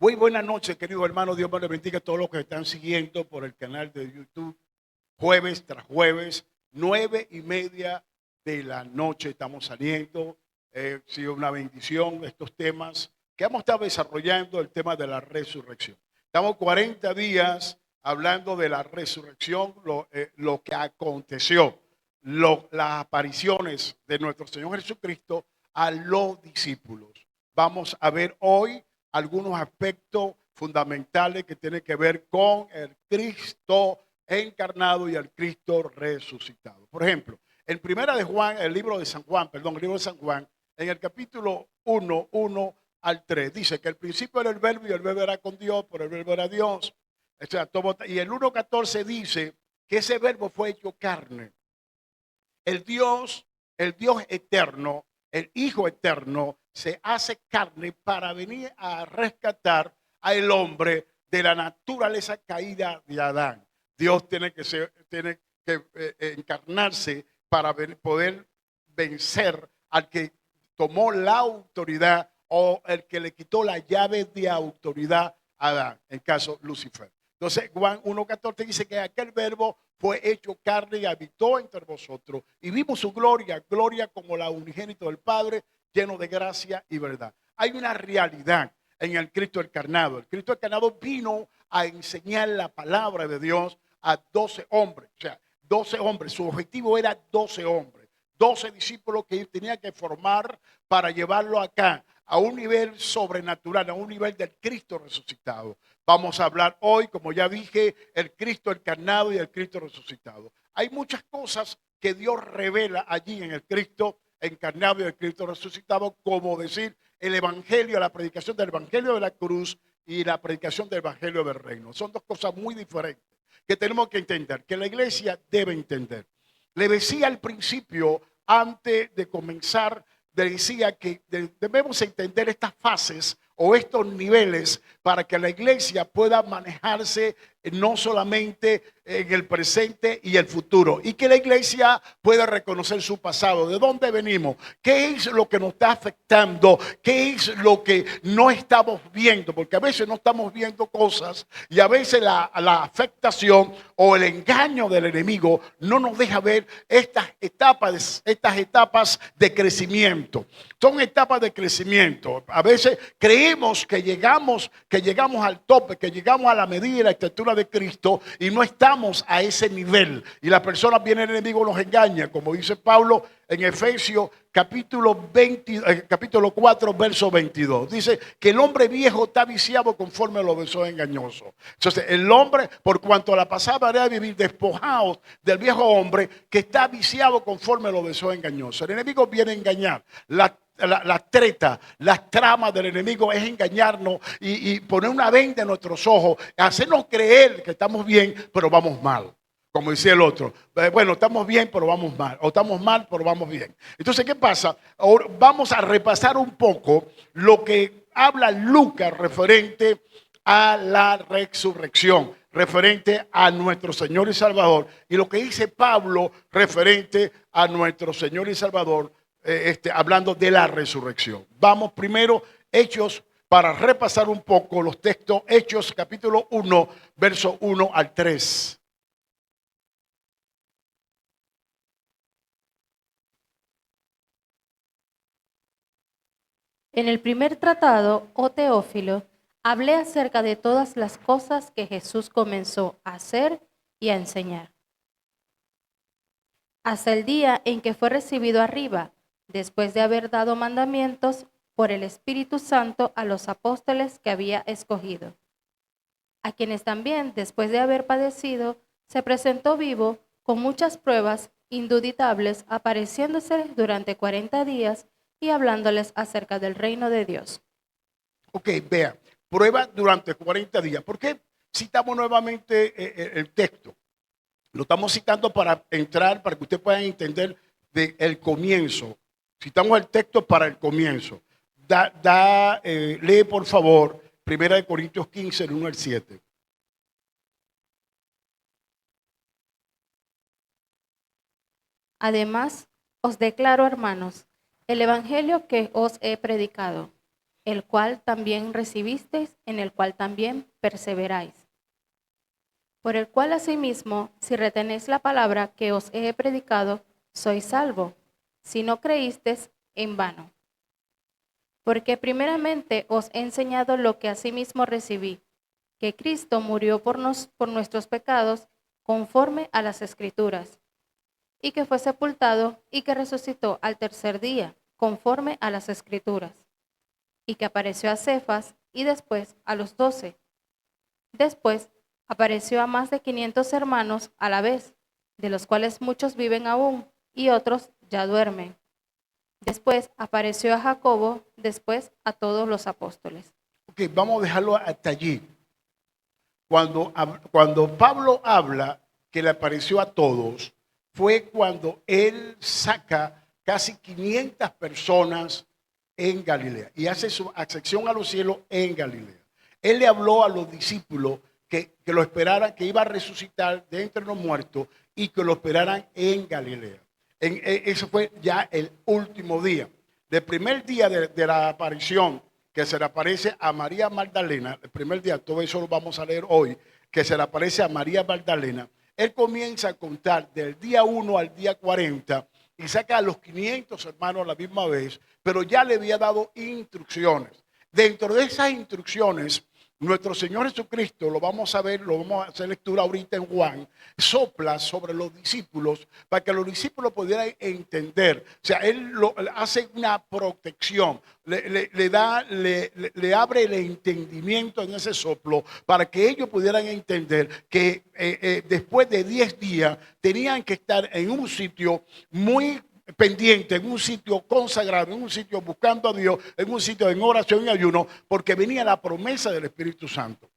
Muy buenas noches, queridos hermanos. Dios me les bendiga a todos los que están siguiendo por el canal de YouTube. Jueves tras jueves, 9:30 de la noche estamos saliendo. Ha sido una bendición estos temas que hemos estado desarrollando, el tema de la resurrección. Estamos 40 días hablando de la resurrección, lo que aconteció, las apariciones de nuestro Señor Jesucristo a los discípulos. Vamos a ver hoy algunos aspectos fundamentales que tienen que ver con el Cristo encarnado y el Cristo resucitado. Por ejemplo, en Primera de Juan, el libro de San Juan, en el capítulo 1 al 3, dice que al principio era el verbo y el verbo era con Dios, pero el verbo era Dios. O sea, y el 1:14 dice que ese verbo fue hecho carne. El Dios eterno, el Hijo eterno, se hace carne para venir a rescatar al hombre de la naturaleza caída de Adán. Dios tiene que encarnarse para poder vencer al que tomó la autoridad o el que le quitó la llave de autoridad a Adán, en caso Lucifer. Entonces Juan 1:14 dice que aquel verbo fue hecho carne y habitó entre vosotros y vimos su gloria, gloria como la unigénito del Padre, lleno de gracia y verdad. Hay una realidad en el Cristo encarnado. El Cristo encarnado vino a enseñar la palabra de Dios a 12 hombres. O sea, 12 hombres. Su objetivo era 12 hombres. 12 discípulos que tenía que formar para llevarlo acá a un nivel sobrenatural, a un nivel del Cristo resucitado. Vamos a hablar hoy, como ya dije, el Cristo encarnado y el Cristo resucitado. Hay muchas cosas que Dios revela allí en el Cristo encarnado y el Cristo resucitado, como decir el Evangelio, la predicación del Evangelio de la cruz y la predicación del Evangelio del reino. Son dos cosas muy diferentes que tenemos que entender, que la iglesia debe entender. Le decía al principio, antes de comenzar, le decía que debemos entender estas fases o estos niveles para que la iglesia pueda manejarse no solamente en el presente y el futuro, y que la iglesia pueda reconocer su pasado, de dónde venimos, qué es lo que nos está afectando, qué es lo que no estamos viendo, porque a veces no estamos viendo cosas y a veces la afectación o el engaño del enemigo no nos deja ver estas etapas de crecimiento. Son etapas de crecimiento. A veces creemos que llegamos al tope, que llegamos a la medida y la estatura de Cristo y no estamos a ese nivel. Y la persona viene, el enemigo nos engaña, como dice Pablo en Efesios capítulo 4, verso 22. Dice que el hombre viejo está viciado conforme a los deseos engañosos. Entonces el hombre, por cuanto a la pasada manera de vivir, despojados del viejo hombre que está viciado conforme a los deseos engañosos. El enemigo viene a engañar. La treta, las tramas del enemigo es engañarnos y poner una venda en nuestros ojos, hacernos creer que estamos bien, pero vamos mal. Como decía el otro, bueno, estamos bien, pero vamos mal. O estamos mal, pero vamos bien. Entonces, ¿qué pasa? Ahora vamos a repasar un poco lo que habla Lucas referente a la resurrección, referente a nuestro Señor y Salvador, y lo que dice Pablo referente a nuestro Señor y Salvador, hablando de la resurrección. Vamos primero, Hechos, para repasar un poco los textos. Hechos capítulo 1, verso 1 al 3. En el primer tratado, oh Teófilo, hablé acerca de todas las cosas que Jesús comenzó a hacer y a enseñar, hasta el día en que fue recibido arriba, después de haber dado mandamientos por el Espíritu Santo a los apóstoles que había escogido, a quienes también, después de haber padecido, se presentó vivo con muchas pruebas indubitables, apareciéndose durante 40 días y hablándoles acerca del reino de Dios. Ok, vea, prueba durante 40 días. ¿Por qué citamos nuevamente el texto? Lo estamos citando para entrar, para que ustedes puedan entender el comienzo. Citamos el texto para el comienzo. Lee por favor, 1 Corintios 15, el 1 al 7. Además, os declaro, hermanos, el evangelio que os he predicado, el cual también recibisteis, en el cual también perseveráis. Por el cual asimismo, si retenéis la palabra que os he predicado, sois salvo, si no creísteis en vano. Porque primeramente os he enseñado lo que asimismo recibí, que Cristo murió por nuestros pecados conforme a las Escrituras, y que fue sepultado y que resucitó al tercer día, conforme a las Escrituras, y que apareció a Cefas y después a los 12. Después apareció a más de 500 hermanos a la vez, de los cuales muchos viven aún y otros ya duermen. Después apareció a Jacobo, después a todos los apóstoles. Ok, vamos a dejarlo hasta allí. Cuando Pablo habla que le apareció a todos, fue cuando él saca casi 500 personas en Galilea y hace su ascensión a los cielos en Galilea. Él le habló a los discípulos que lo esperaran, que iba a resucitar de entre los muertos y que lo esperaran en Galilea. Eso fue ya el último día. Del primer día de la aparición, que se le aparece a María Magdalena, el primer día, todo eso lo vamos a leer hoy, que se le aparece a María Magdalena, él comienza a contar del día 1 al día 40 y saca a los 500 hermanos a la misma vez, pero ya le había dado instrucciones. Dentro de esas instrucciones, nuestro Señor Jesucristo, lo vamos a ver, lo vamos a hacer lectura ahorita en Juan, sopla sobre los discípulos para que los discípulos pudieran entender. O sea, Él hace una protección, le abre el entendimiento en ese soplo para que ellos pudieran entender que después de 10 días tenían que estar en un sitio muy pendiente, en un sitio consagrado, en un sitio buscando a Dios, en un sitio en oración y ayuno, porque venía la promesa del Espíritu Santo.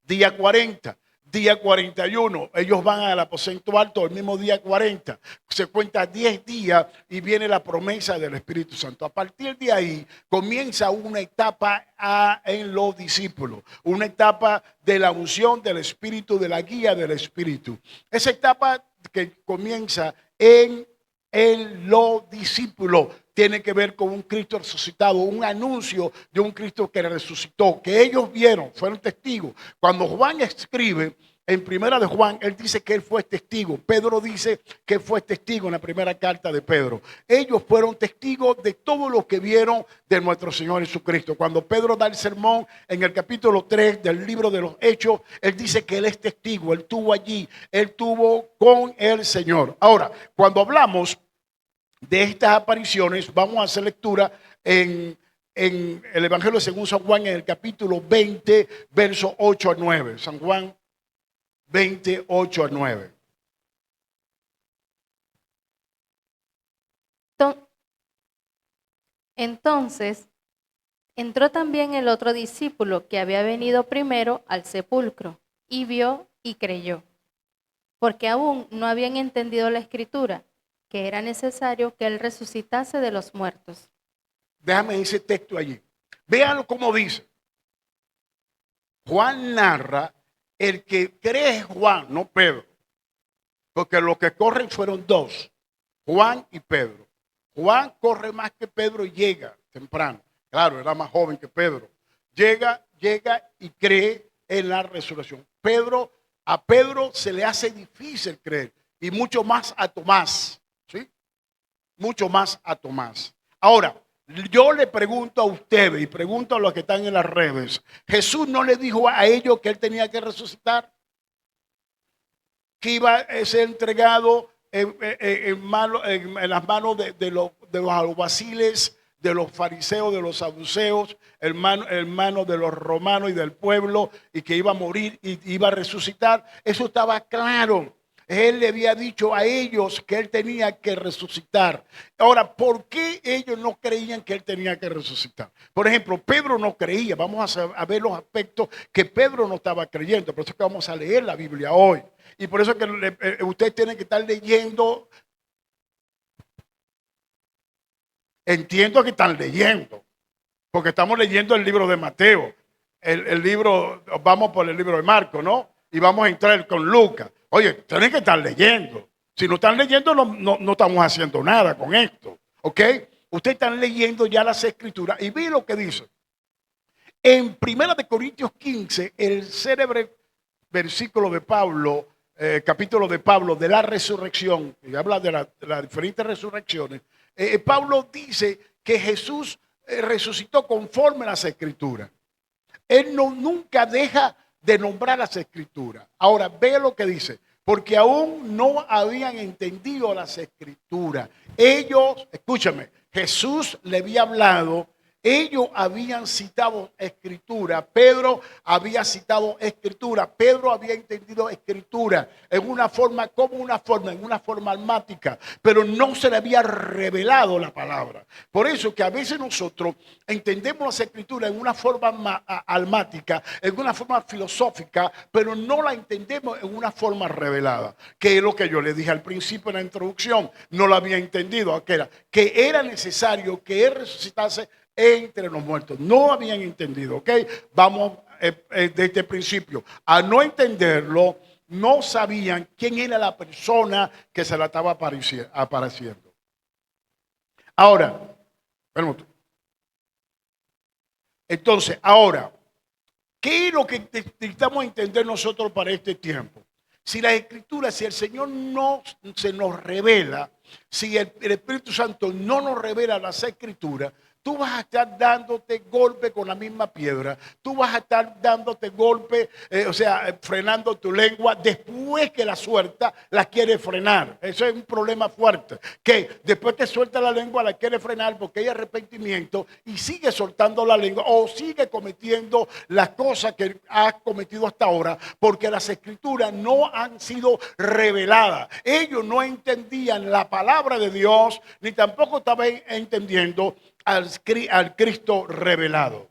Día 40, día 41, ellos van al aposento alto el mismo día 40, se cuenta 10 días y viene la promesa del Espíritu Santo. A partir de ahí comienza una etapa en los discípulos, una etapa de la unción del Espíritu, de la guía del Espíritu. Esa etapa que comienza en los discípulos tiene que ver con un Cristo resucitado, un anuncio de un Cristo que resucitó, que ellos vieron, fueron testigos. Cuando Juan escribe en primera de Juan, él dice que él fue testigo. Pedro dice que fue testigo en la primera carta de Pedro. Ellos fueron testigos de todo lo que vieron de nuestro Señor Jesucristo. Cuando Pedro da el sermón en el capítulo 3 del libro de los Hechos, él dice que él es testigo, él estuvo allí, él estuvo con el Señor. Ahora, cuando hablamos de estas apariciones, vamos a hacer lectura en el Evangelio según San Juan, en el capítulo 20, versos 8 a 9. San Juan 20, 8 a 9. Entonces, entró también el otro discípulo que había venido primero al sepulcro, y vio y creyó, porque aún no habían entendido la Escritura, que era necesario que él resucitase de los muertos. Déjame ese texto allí. Véanlo como dice. Juan narra, el que cree es Juan, no Pedro. Porque los que corren fueron dos, Juan y Pedro. Juan corre más que Pedro y llega temprano. Claro, era más joven que Pedro. Llega y cree en la resurrección. A Pedro se le hace difícil creer. Y mucho más a Tomás. ¿Sí? Mucho más a Tomás. Ahora, yo le pregunto a ustedes y pregunto a los que están en las redes, ¿Jesús no le dijo a ellos que él tenía que resucitar? Que iba a ser entregado en las manos de los alguaciles, de los fariseos, de los saduceos, hermanos de los romanos y del pueblo, y que iba a morir y iba a resucitar. Eso estaba claro. Él le había dicho a ellos que él tenía que resucitar. Ahora, ¿por qué ellos no creían que él tenía que resucitar? Por ejemplo, Pedro no creía. Vamos a ver los aspectos que Pedro no estaba creyendo. Por eso es que vamos a leer la Biblia hoy. Y por eso es que ustedes tienen que estar leyendo. Entiendo que están leyendo, porque estamos leyendo el libro de Mateo. El libro, vamos por el libro de Marcos, ¿no? Y vamos a entrar con Lucas. Oye, tienen que estar leyendo. Si no están leyendo, no estamos haciendo nada con esto. ¿Ok? Ustedes están leyendo ya las escrituras y ve lo que dice. En 1 Corintios 15, el célebre versículo de Pablo, capítulo de Pablo de la resurrección, y habla de las diferentes resurrecciones, Pablo dice que Jesús resucitó conforme a las escrituras. Él nunca deja de nombrar las escrituras. Ahora, ve lo que dice. Porque aún no habían entendido las escrituras. Ellos, escúchame, Jesús le había hablado. Ellos habían citado escritura. Pedro había citado escritura. Pedro había entendido escritura en una forma, en una forma almática. Pero no se le había revelado la palabra. Por eso que a veces nosotros entendemos las escrituras en una forma almática, en una forma filosófica, pero no la entendemos en una forma revelada. Que es lo que yo le dije al principio en la introducción. No lo había entendido. Que era necesario que Él resucitase entre los muertos. No habían entendido, ¿ok? Vamos desde el principio. A no entenderlo, no sabían quién era la persona que se la estaba apareciendo. Ahora, entonces, ahora, ¿qué es lo que necesitamos entender nosotros para este tiempo? Si la Escritura, si el Señor no se nos revela, si el Espíritu Santo no nos revela las Escrituras, tú vas a estar dándote golpe con la misma piedra. Tú vas a estar dándote golpe, frenando tu lengua después que la suelta, la quiere frenar. Eso es un problema fuerte. Que después que suelta la lengua, la quiere frenar porque hay arrepentimiento y sigue soltando la lengua o sigue cometiendo las cosas que has cometido hasta ahora porque las escrituras no han sido reveladas. Ellos no entendían la palabra de Dios ni tampoco estaban entendiendo al Cristo revelado.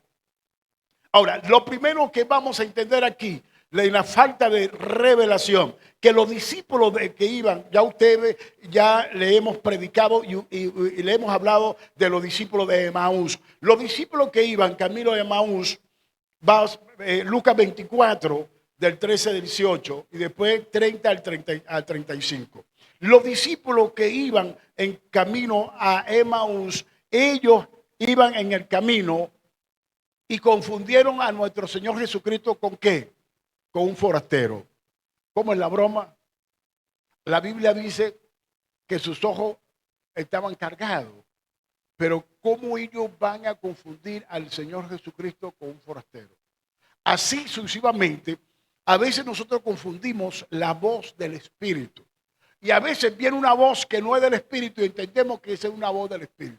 Ahora, lo primero que vamos a entender aquí, la falta de revelación, que los discípulos que iban, ya ustedes ya le hemos predicado y le hemos hablado de los discípulos de Emaús. Los discípulos que iban camino de Emaús, Lucas 24, del 13 al 18, y después 30 al 35. Los discípulos que iban en camino a Emaús, ellos iban en el camino y confundieron a nuestro Señor Jesucristo ¿con qué? Con un forastero. ¿Cómo es la broma? La Biblia dice que sus ojos estaban cargados. Pero ¿cómo ellos van a confundir al Señor Jesucristo con un forastero? Así sucesivamente, a veces nosotros confundimos la voz del Espíritu. Y a veces viene una voz que no es del Espíritu y entendemos que esa es una voz del Espíritu.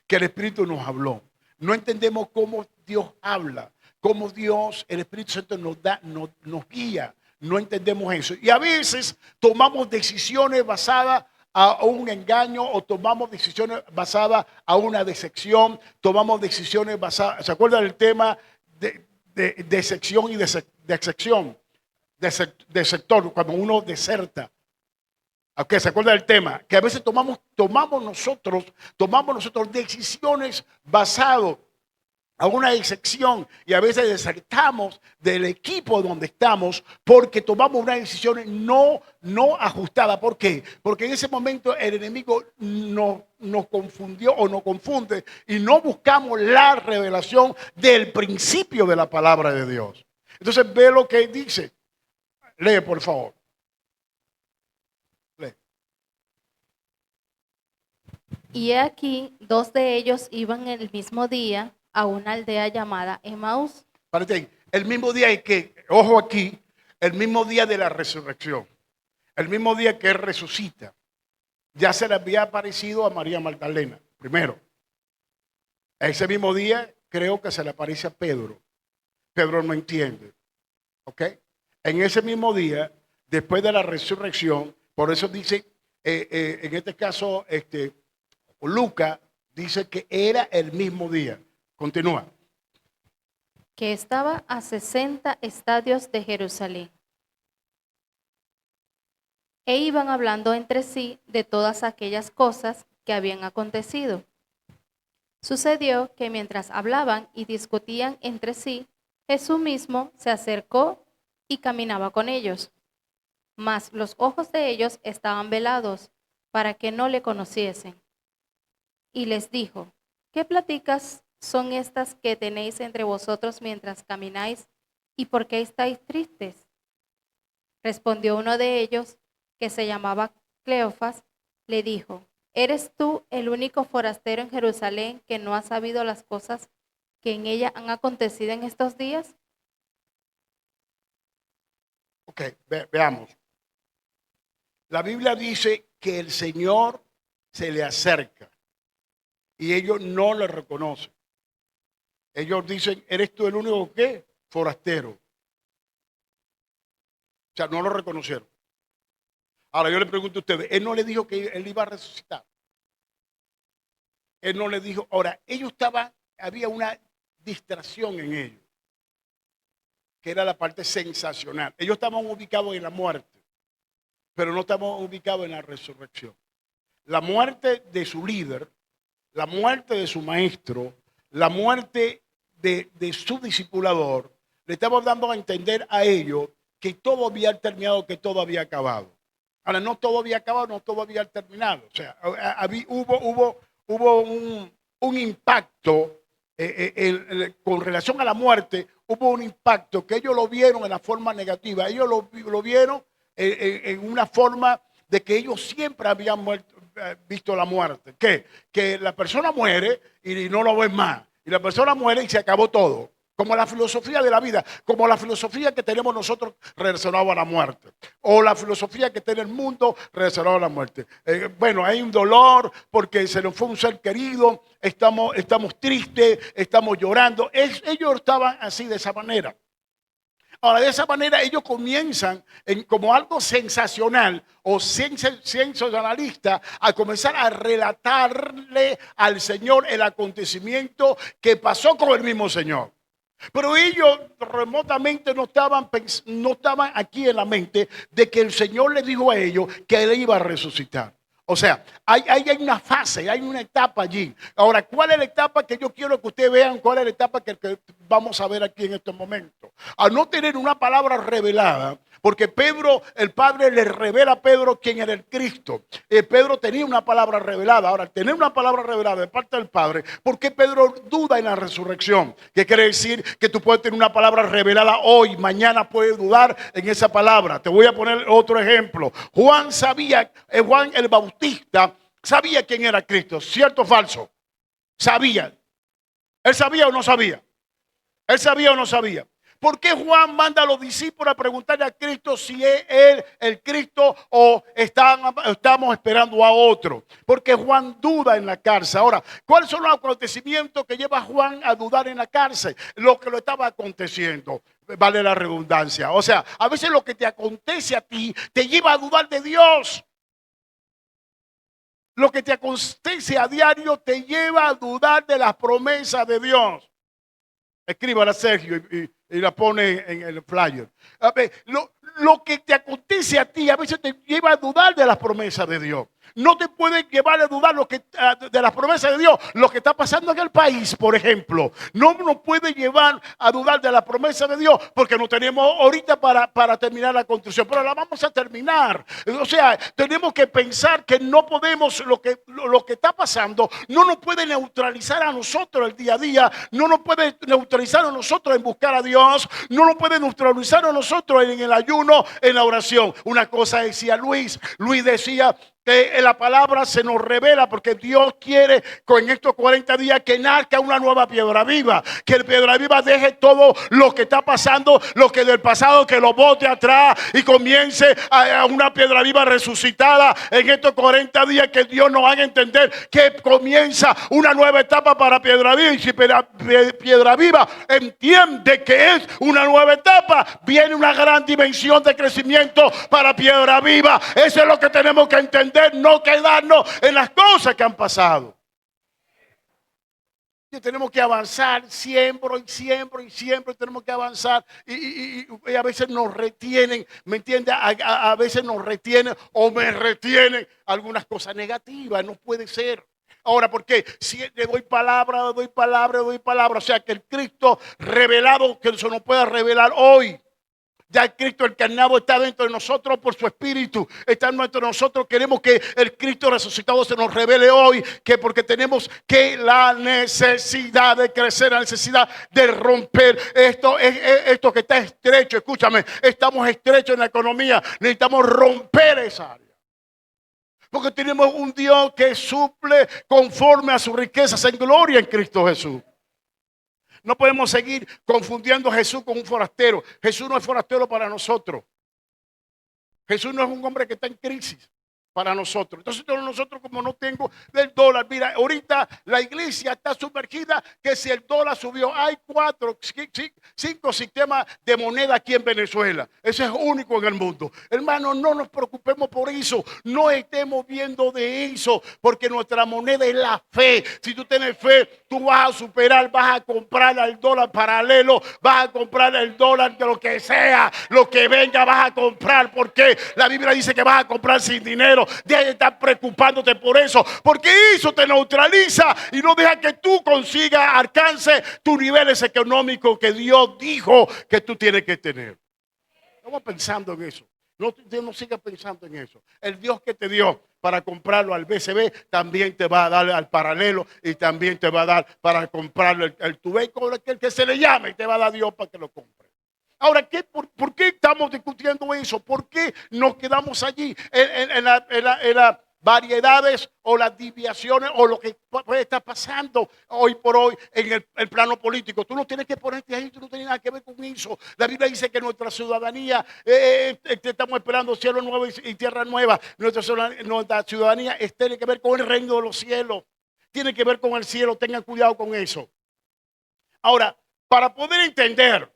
Que el Espíritu nos habló. No entendemos cómo Dios habla, cómo Dios, el Espíritu Santo nos guía. No entendemos eso. Y a veces tomamos decisiones basadas a un engaño o tomamos decisiones basadas a una decepción, tomamos decisiones basadas, ¿se acuerdan del tema de decepción y decepción? De sector, cuando uno deserta. Okay, ¿se acuerda del tema? Que a veces tomamos nosotros decisiones basadas a una excepción y a veces desertamos del equipo donde estamos porque tomamos una decisión no ajustada. ¿Por qué? Porque en ese momento el enemigo nos confundió o nos confunde y no buscamos la revelación del principio de la palabra de Dios. Entonces ve lo que dice. Lee, por favor. Y he aquí, dos de ellos iban el mismo día a una aldea llamada Emaús. El mismo día y que, ojo aquí, el mismo día de la resurrección, el mismo día que Él resucita, ya se le había aparecido a María Magdalena, primero. Ese mismo día creo que se le aparece a Pedro. Pedro no entiende, ¿ok? En ese mismo día, después de la resurrección, por eso dice, en este caso, Lucas dice que era el mismo día. Continúa. Que estaba a 60 estadios de Jerusalén. E iban hablando entre sí de todas aquellas cosas que habían acontecido. Sucedió que mientras hablaban y discutían entre sí, Jesús mismo se acercó y caminaba con ellos. Mas los ojos de ellos estaban velados para que no le conociesen. y les dijo, ¿qué pláticas son estas que tenéis entre vosotros mientras camináis y por qué estáis tristes? Respondió uno de ellos, que se llamaba Cleofas, le dijo, ¿eres tú el único forastero en Jerusalén que no ha sabido las cosas que en ella han acontecido en estos días? Ok, veamos. La Biblia dice que el Señor se le acerca y ellos no le reconocen. Ellos dicen, ¿eres tú el único qué? Forastero. O sea, no lo reconocieron. Ahora yo le pregunto a ustedes, Él no le dijo que Él iba a resucitar. Él no le dijo, ahora, ellos estaban, había una distracción en ellos, que era la parte sensacional. Ellos estaban ubicados en la muerte, pero no estaban ubicados en la resurrección. La muerte de su líder, la muerte de su maestro, la muerte de su discipulador, le estaba dando a entender a ellos que todo había terminado, que todo había acabado. Ahora, no todo había acabado, no todo había terminado. O sea, hubo un impacto con relación a la muerte, hubo un impacto que ellos lo vieron en la forma negativa. Ellos lo vieron en una forma de que ellos siempre habían visto la muerte. ¿Qué? Que la persona muere y no lo ven más. Y la persona muere y se acabó todo. Como la filosofía de la vida, como la filosofía que tenemos nosotros relacionada a la muerte, o la filosofía que tiene el mundo relacionada a la muerte. Bueno, hay un dolor porque se nos fue un ser querido, estamos tristes, estamos llorando. Ellos estaban así, de esa manera. Ahora, de esa manera ellos comienzan como algo sensacional o sensacionalista a comenzar a relatarle al Señor el acontecimiento que pasó con el mismo Señor. Pero ellos remotamente no estaban aquí en la mente de que el Señor les dijo a ellos que Él iba a resucitar. O sea, hay una fase, hay una etapa allí. Ahora, ¿cuál es la etapa que yo quiero que ustedes vean? ¿Cuál es la etapa que vamos a ver aquí en este momento? Al no tener una palabra revelada, porque Pedro, el Padre le revela a Pedro quién era el Cristo. Pedro tenía una palabra revelada. Ahora, al tener una palabra revelada de parte del Padre, ¿por qué Pedro duda en la resurrección? ¿Qué quiere decir? Que tú puedes tener una palabra revelada hoy, mañana puedes dudar en esa palabra. Te voy a poner otro ejemplo. Juan el Bautista sabía quién era Cristo. ¿Cierto o falso? Sabía. ¿Él sabía o no sabía? ¿Él sabía o no sabía? ¿Por qué Juan manda a los discípulos a preguntarle a Cristo si es Él el Cristo o estamos esperando a otro? Porque Juan duda en la cárcel. Ahora, ¿cuáles son los acontecimientos que lleva a Juan a dudar en la cárcel? Lo que lo estaba aconteciendo, vale la redundancia. O sea, a veces lo que te acontece a ti te lleva a dudar de Dios. Lo que te acontece a diario te lleva a dudar de las promesas de Dios. Escríbala, Sergio, y la pone en el flyer. A ver, lo que te acontece a ti a veces te lleva a dudar de las promesas de Dios. No te puede llevar a dudar de las promesas de Dios. Lo que está pasando en el país, por ejemplo, no nos puede llevar a dudar de la promesa de Dios, porque no tenemos ahorita para terminar la construcción, pero la vamos a terminar. O sea, tenemos que pensar que no podemos, lo que está pasando no nos puede neutralizar a nosotros el día a día, no nos puede neutralizar a nosotros en buscar a Dios, no nos puede neutralizar a nosotros en el ayuno, en la oración. Una cosa decía Luis decía que la palabra se nos revela porque Dios quiere con estos 40 días que nazca una nueva piedra viva, que el piedra viva deje todo lo que está pasando, lo que del pasado, que lo bote atrás y comience a una piedra viva resucitada en estos 40 días, que Dios nos haga entender que comienza una nueva etapa para piedra viva. Y si piedra viva entiende que es una nueva etapa, viene una gran dimensión de crecimiento para piedra viva. Eso es lo que tenemos que entender, no quedarnos en las cosas que han pasado. Y tenemos que avanzar siempre y siempre tenemos que avanzar y a veces nos retienen, ¿me entiendes? A veces nos retienen o me retienen algunas cosas negativas, no puede ser. Ahora, ¿por qué? Si le doy palabra, o sea que el Cristo revelado, que se nos pueda revelar hoy. Ya Cristo encarnado está dentro de nosotros por su Espíritu. Está dentro de nosotros. Queremos que el Cristo resucitado se nos revele hoy. Que porque tenemos que la necesidad de crecer, la necesidad de romper. Esto que está estrecho. Escúchame, estamos estrechos en la economía. Necesitamos romper esa área. Porque tenemos un Dios que suple conforme a sus riquezas en gloria en Cristo Jesús. No podemos seguir confundiendo a Jesús con un forastero. Jesús no es forastero para nosotros. Jesús no es un hombre que está en crisis para nosotros. Entonces nosotros, como no tengo del dólar, mira, ahorita la iglesia está sumergida que si el dólar subió, hay 5 sistemas de moneda aquí en Venezuela. Ese es único en el mundo. Hermano, no nos preocupemos por eso. No estemos viendo de eso, porque nuestra moneda es la fe. Si tú tienes fe, tú vas a superar, vas a comprar al dólar paralelo, vas a comprar el dólar de lo que sea, lo que venga vas a comprar, porque la Biblia dice que vas a comprar sin dinero. Deja de estar preocupándote por eso, porque eso te neutraliza y no deja que tú consigas, alcance tus niveles económicos que Dios dijo que tú tienes que tener. Estamos pensando en eso. No sigas pensando en eso. El Dios que te dio para comprarlo al BCB también te va a dar al paralelo y también te va a dar para comprarlo el tubeico, el que se le llame, y te va a dar Dios para que lo compre. Ahora, ¿por qué estamos discutiendo eso? ¿Por qué nos quedamos allí en las variedades o las desviaciones o lo que puede estar pasando hoy por hoy en el plano político? Tú no tienes que ponerte ahí, tú no tienes nada que ver con eso. La Biblia dice que nuestra ciudadanía, estamos esperando cielo nuevo y tierra nueva. Nuestra ciudadanía tiene que ver con el reino de los cielos. Tiene que ver con el cielo, tengan cuidado con eso. Ahora, para poder entender,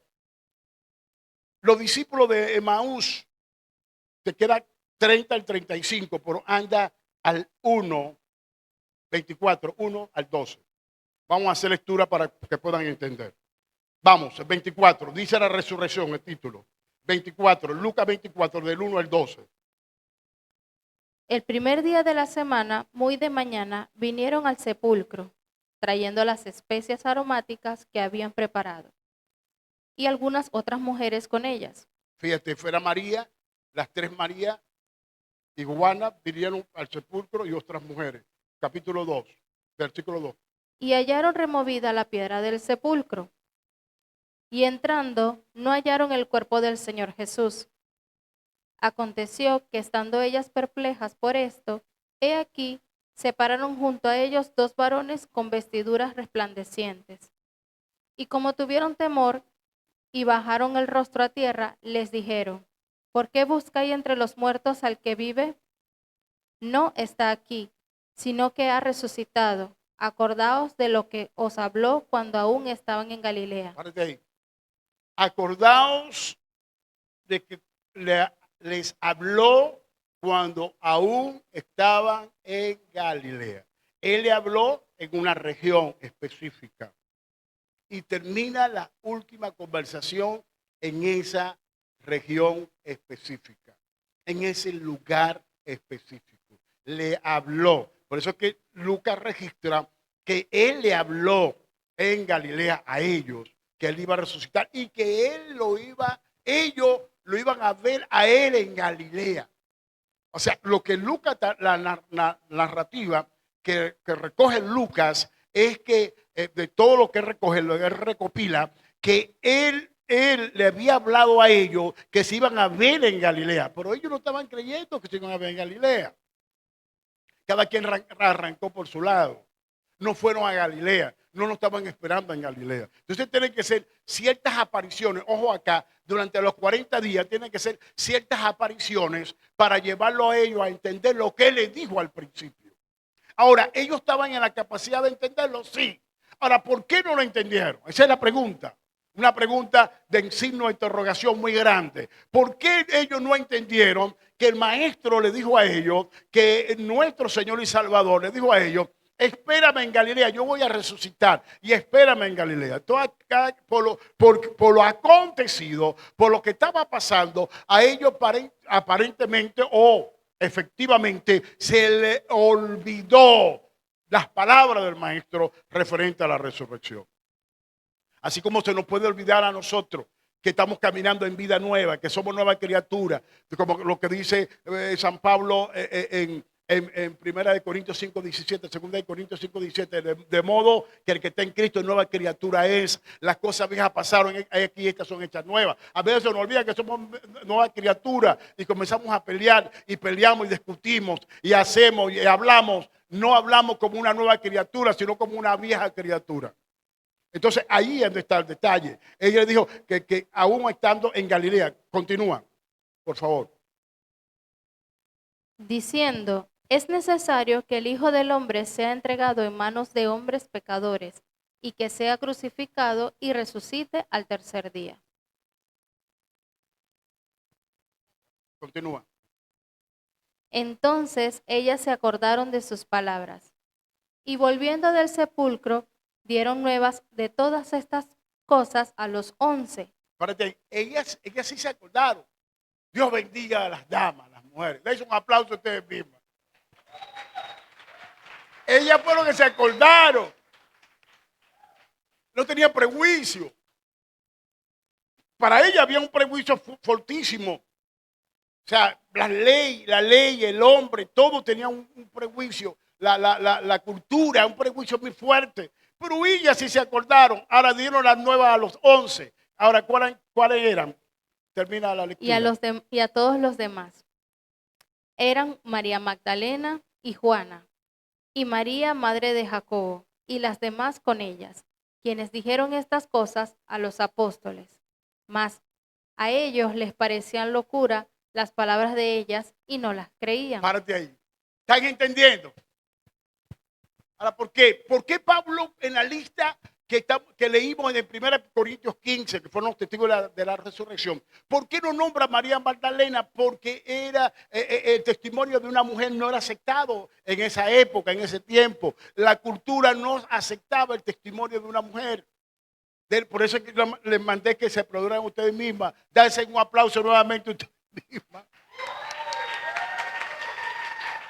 los discípulos de Emaús, te queda 30 al 35, pero anda al 1, 24, 1 al 12. Vamos a hacer lectura para que puedan entender. Vamos, el 24, dice la resurrección, el título. 24, Lucas 24, del 1 al 12. El primer día de la semana, muy de mañana, vinieron al sepulcro, trayendo las especias aromáticas que habían preparado, y algunas otras mujeres con ellas. Fíjate, fuera María, las 3 Marías y Juana vinieron al sepulcro y otras mujeres. Capítulo 2, versículo 2. Y hallaron removida la piedra del sepulcro. Y entrando, no hallaron el cuerpo del Señor Jesús. Aconteció que estando ellas perplejas por esto, he aquí, se pararon junto a ellos 2 varones con vestiduras resplandecientes. Y como tuvieron temor y bajaron el rostro a tierra, les dijeron: ¿por qué buscáis entre los muertos al que vive? No está aquí, sino que ha resucitado. Acordaos de lo que os habló cuando aún estaban en Galilea. Párate ahí. Acordaos de que les habló cuando aún estaban en Galilea. Él le habló en una región específica y termina la última conversación en esa región específica, en ese lugar específico. Le habló. Por eso es que Lucas registra que él le habló en Galilea a ellos, que él iba a resucitar y que ellos lo iban a ver a él en Galilea. O sea, lo que Lucas, la narrativa que recoge Lucas es que de todo lo que recoge, lo que él recopila, que él le había hablado a ellos que se iban a ver en Galilea, pero ellos no estaban creyendo que se iban a ver en Galilea. Cada quien arrancó por su lado. No fueron a Galilea, no lo estaban esperando en Galilea. Entonces tienen que ser ciertas apariciones, ojo acá, durante los 40 días tienen que ser ciertas apariciones para llevarlo a ellos a entender lo que él les dijo al principio. Ahora, ¿ellos estaban en la capacidad de entenderlo? Sí. Ahora, ¿por qué no lo entendieron? Esa es la pregunta. Una pregunta de signo de interrogación muy grande. ¿Por qué ellos no entendieron que el maestro le dijo a ellos, que nuestro Señor y Salvador le dijo a ellos: espérame en Galilea, yo voy a resucitar y espérame en Galilea? Todo acá, por lo acontecido, por lo que estaba pasando, a ellos aparentemente o efectivamente se le olvidó las palabras del maestro referente a la resurrección. Así como se nos puede olvidar a nosotros que estamos caminando en vida nueva, que somos nueva criatura, como lo que dice San Pablo en 1 Corintios 5:17, 2 Corintios 5:17, de modo que el que está en Cristo nueva criatura es. Las cosas viejas pasaron, aquí estas son hechas nuevas. A veces nos olvida que somos nueva criatura y comenzamos a pelear y peleamos y discutimos y hacemos y hablamos. No hablamos como una nueva criatura, sino como una vieja criatura. Entonces ahí es donde está el detalle. Ella le dijo que aún estando en Galilea, continúa, por favor. Diciendo, es necesario que el Hijo del Hombre sea entregado en manos de hombres pecadores y que sea crucificado y resucite al tercer día. Continúa. Entonces ellas se acordaron de sus palabras y volviendo del sepulcro dieron nuevas de todas estas cosas a los 11. Espérate, ellas sí se acordaron. Dios bendiga a las damas, a las mujeres. Dense un aplauso a ustedes mismas. Ellas fueron que se acordaron. No tenían prejuicio. Para ella había un prejuicio fortísimo. O sea, la ley, el hombre, todo tenía un prejuicio. La cultura, un prejuicio muy fuerte. Pero ellas sí se acordaron. Ahora dieron las nuevas a los 11. Ahora, ¿cuáles eran? Termina la lectura. Y a todos los demás. Eran María Magdalena y Juana, y María, madre de Jacobo, y las demás con ellas, quienes dijeron estas cosas a los apóstoles. Mas a ellos les parecían locura las palabras de ellas y no las creían. Párate ahí. ¿Están entendiendo? Ahora, ¿por qué? ¿Por qué Pablo en la lista que leímos en 1 Corintios 15, que fueron los testigos de la resurrección, ¿por qué no nombra a María Magdalena? Porque era el testimonio de una mujer no era aceptado en esa época, en ese tiempo. La cultura no aceptaba el testimonio de una mujer. Por eso es que les mandé que se aplaudieran ustedes mismas. Dense un aplauso nuevamente a ustedes mismas.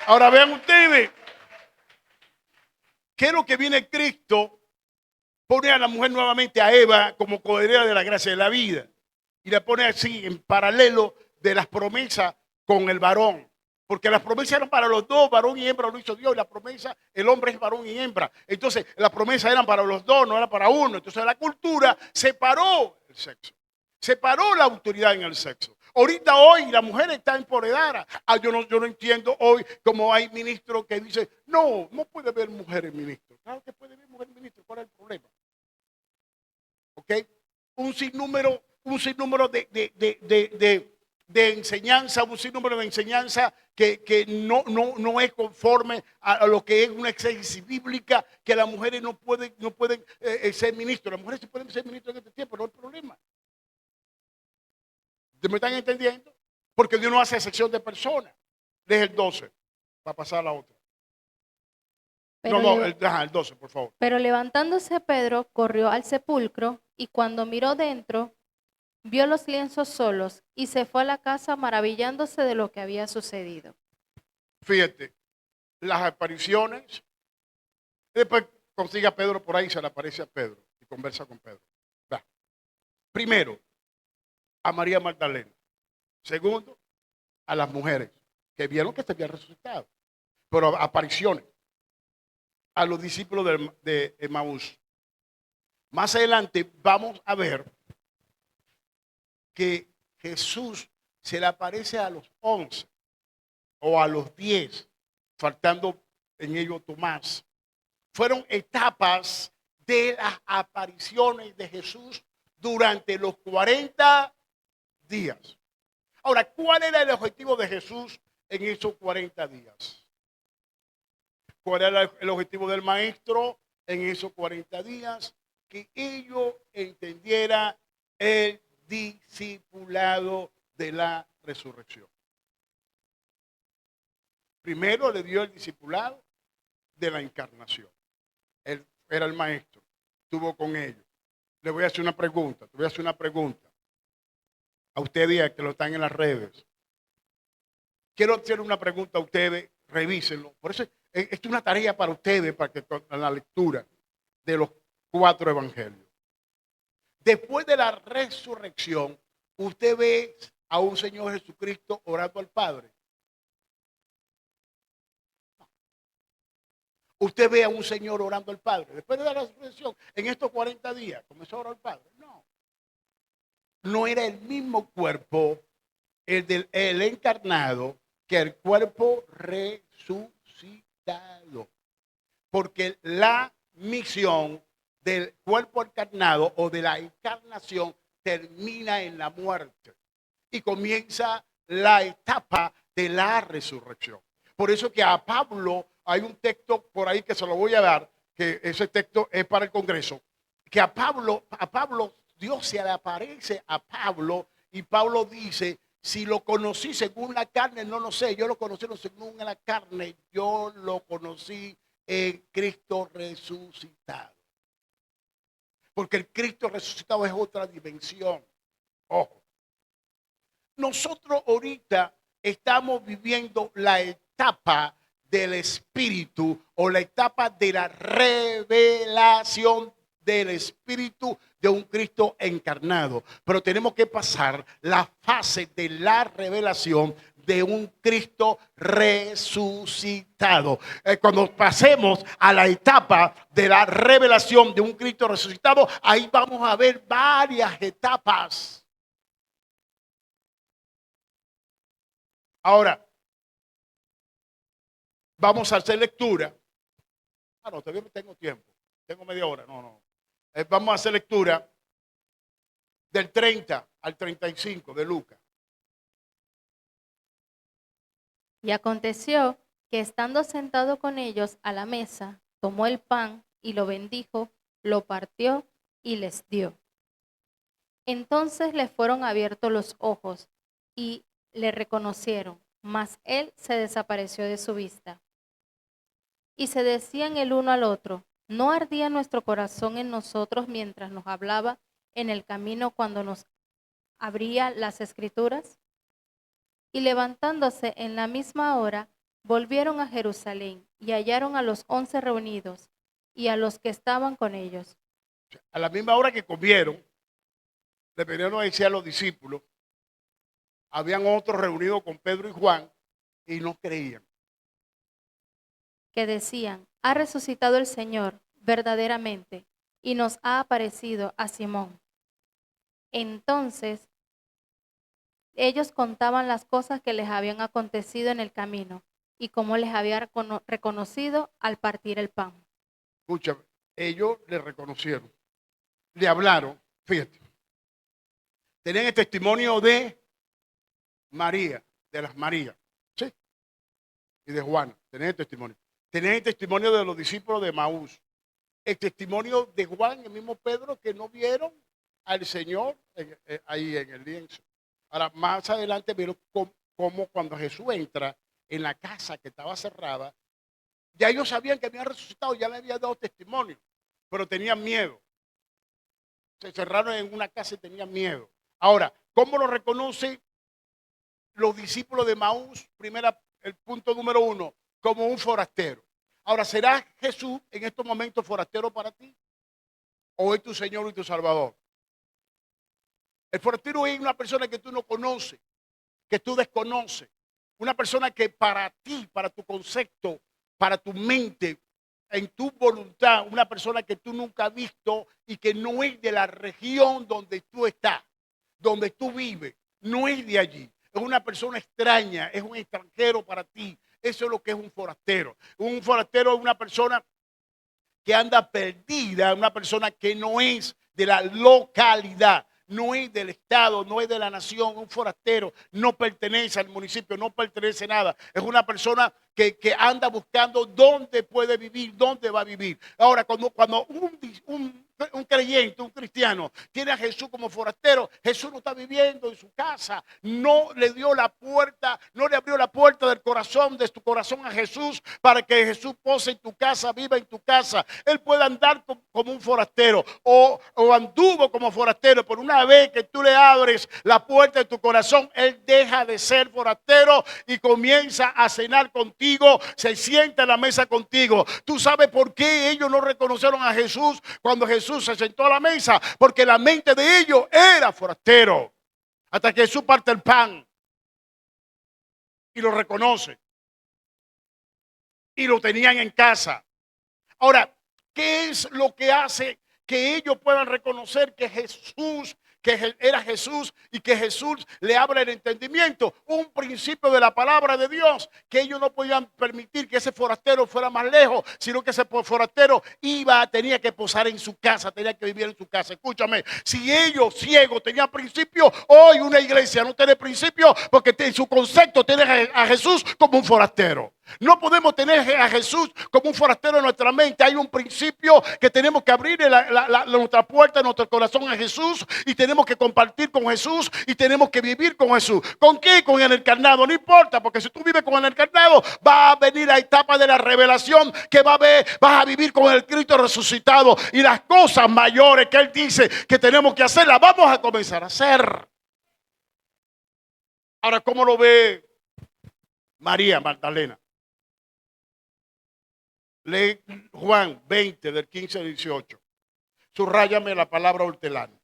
Ahora vean ustedes, ¿qué es lo que viene Cristo? Pone a la mujer nuevamente, a Eva, como coheredera de la gracia de la vida. Y la pone así, en paralelo de las promesas con el varón. Porque las promesas eran para los dos, varón y hembra lo hizo Dios. Y la promesa, el hombre es varón y hembra. Entonces, las promesas eran para los dos, no era para uno. Entonces, la cultura separó el sexo. Separó la autoridad en el sexo. Ahorita hoy la mujer está empoderada. Yo no entiendo hoy como hay ministros que dicen, no puede haber mujeres ministros. Claro que puede haber mujeres ministros, ¿cuál es el problema? ¿Ok? Un sinnúmero de enseñanza, un sinnúmero de enseñanza que no es conforme a lo que es una exégesis bíblica, que las mujeres no pueden ser ministros. Las mujeres sí pueden ser ministros en este tiempo, no hay problema. ¿Me están entendiendo? Porque Dios no hace excepción de personas. Deja el 12 para pasar a la otra. Pero el 12, por favor. Pero levantándose Pedro, corrió al sepulcro y cuando miró dentro, vio los lienzos solos y se fue a la casa maravillándose de lo que había sucedido. Fíjate, las apariciones, después consigue a Pedro por ahí, se le aparece a Pedro y conversa con Pedro. Va. Primero, a María Magdalena. Segundo, a las mujeres que vieron que se había resucitado. Pero apariciones. A los discípulos de Emaús. Más adelante vamos a ver que Jesús se le aparece a los 11 o a los 10, faltando en ello Tomás. Fueron etapas de las apariciones de Jesús durante los 40 días. Ahora, ¿cuál era el objetivo de Jesús en esos 40 días? ¿Cuál era el objetivo del maestro en esos 40 días? Que ellos entendieran el discipulado de la resurrección. Primero le dio el discipulado de la encarnación. Él era el maestro, estuvo con ellos. Le voy a hacer una pregunta, a ustedes que lo están en las redes. Quiero hacer una pregunta a ustedes, revísenlo. Por eso esto es una tarea para ustedes, para que con la lectura de los 4 evangelios. Después de la resurrección, usted ve a un Señor Jesucristo orando al Padre. Usted ve a un Señor orando al Padre. Después de la resurrección, en estos 40 días, comenzó a orar al Padre. No. No era el mismo cuerpo, el encarnado, que el cuerpo resucitado. Porque la misión del cuerpo encarnado o de la encarnación termina en la muerte y comienza la etapa de la resurrección. Por eso que a Pablo, hay un texto por ahí que se lo voy a dar, que ese texto es para el Congreso, que a Pablo Dios se le aparece a Pablo y Pablo dice, si lo conocí según la carne, no lo sé, yo lo conocí según la carne, yo lo conocí en Cristo resucitado. Porque el Cristo resucitado es otra dimensión. Ojo. Nosotros ahorita estamos viviendo la etapa del Espíritu o la etapa de la revelación del Espíritu de un Cristo encarnado. Pero tenemos que pasar la fase de la revelación de un Cristo resucitado. Cuando pasemos a la etapa de la revelación de un Cristo resucitado, ahí vamos a ver varias etapas. Ahora, vamos a hacer lectura. No, todavía tengo tiempo. Tengo media hora. No. Vamos a hacer lectura del 30 al 35 de Lucas. Y aconteció que estando sentado con ellos a la mesa, tomó el pan y lo bendijo, lo partió y les dio. Entonces le fueron abiertos los ojos y le reconocieron, mas él se desapareció de su vista. Y se decían el uno al otro, ¿no ardía nuestro corazón en nosotros mientras nos hablaba en el camino cuando nos abría las Escrituras? Y levantándose en la misma hora, volvieron a Jerusalén y hallaron a los 11 reunidos y a los que estaban con ellos. A la misma hora que comieron, le vinieron a decir a los discípulos, habían otros reunidos con Pedro y Juan y no creían. Que decían, ha resucitado el Señor verdaderamente y nos ha aparecido a Simón. Entonces ellos contaban las cosas que les habían acontecido en el camino y cómo les había reconocido al partir el pan. Escúchame, ellos le reconocieron, le hablaron, fíjate. Tenían el testimonio de María, de las Marías, ¿sí? Y de Juana, tenían el testimonio. Tenían el testimonio de los discípulos de Maús. El testimonio de Juan, el mismo Pedro, que no vieron al Señor ahí en el lienzo. Ahora, más adelante vieron cómo cuando Jesús entra en la casa que estaba cerrada, ya ellos sabían que había resucitado, ya le había dado testimonio, pero tenían miedo. Se cerraron en una casa y tenían miedo. Ahora, ¿cómo lo reconocen los discípulos de Maús? El punto número 1, como un forastero. Ahora, ¿será Jesús en estos momentos forastero para ti? ¿O es tu Señor y tu Salvador? El forastero es una persona que tú no conoces, que tú desconoces. Una persona que para ti, para tu concepto, para tu mente, en tu voluntad, una persona que tú nunca has visto y que no es de la región donde tú estás, donde tú vives, no es de allí. Es una persona extraña, es un extranjero para ti. Eso es lo que es un forastero. Un forastero es una persona que anda perdida, una persona que no es de la localidad, no es del estado, no es de la nación. Un forastero no pertenece al municipio, no pertenece a nada. Es una persona que anda buscando dónde puede vivir, dónde va a vivir. Ahora, cuando un creyente, un cristiano, tiene a Jesús como forastero, Jesús no está viviendo en su casa, no le dio la puerta, no le abrió la puerta del corazón, de tu corazón a Jesús, para que Jesús pose en tu casa, viva en tu casa. Él puede andar como un forastero o anduvo como forastero, pero una vez que tú le abres la puerta de tu corazón, él deja de ser forastero y comienza a cenar contigo, se sienta en la mesa contigo. ¿Tú sabes por qué ellos no reconocieron a Jesús cuando Jesús Jesús se sentó a la mesa, porque la mente de ellos era forastero. Hasta que Jesús parte el pan y lo reconoce. Y lo tenían en casa. Ahora, ¿qué es lo que hace que ellos puedan reconocer que Jesús, era Jesús y que Jesús le abre el entendimiento? Un principio de la palabra de Dios, que ellos no podían permitir que ese forastero fuera más lejos, sino que ese forastero tenía que posar en su casa, tenía que vivir en su casa. Escúchame, si ellos ciegos tenían principio, hoy una iglesia no tiene principio, porque en su concepto tiene a Jesús como un forastero. No podemos tener a Jesús como un forastero en nuestra mente. Hay un principio que tenemos que abrir nuestra puerta, nuestro corazón a Jesús, y tenemos que compartir con Jesús y tenemos que vivir con Jesús. ¿Con qué? Con el encarnado. No importa, porque si tú vives con el encarnado, va a venir la etapa de la revelación que vas a vivir con el Cristo resucitado, y las cosas mayores que Él dice que tenemos que hacer, las vamos a comenzar a hacer. Ahora, ¿cómo lo ve María Magdalena? Lee Juan 20 del 15 al 18. Subráyame la palabra hortelano.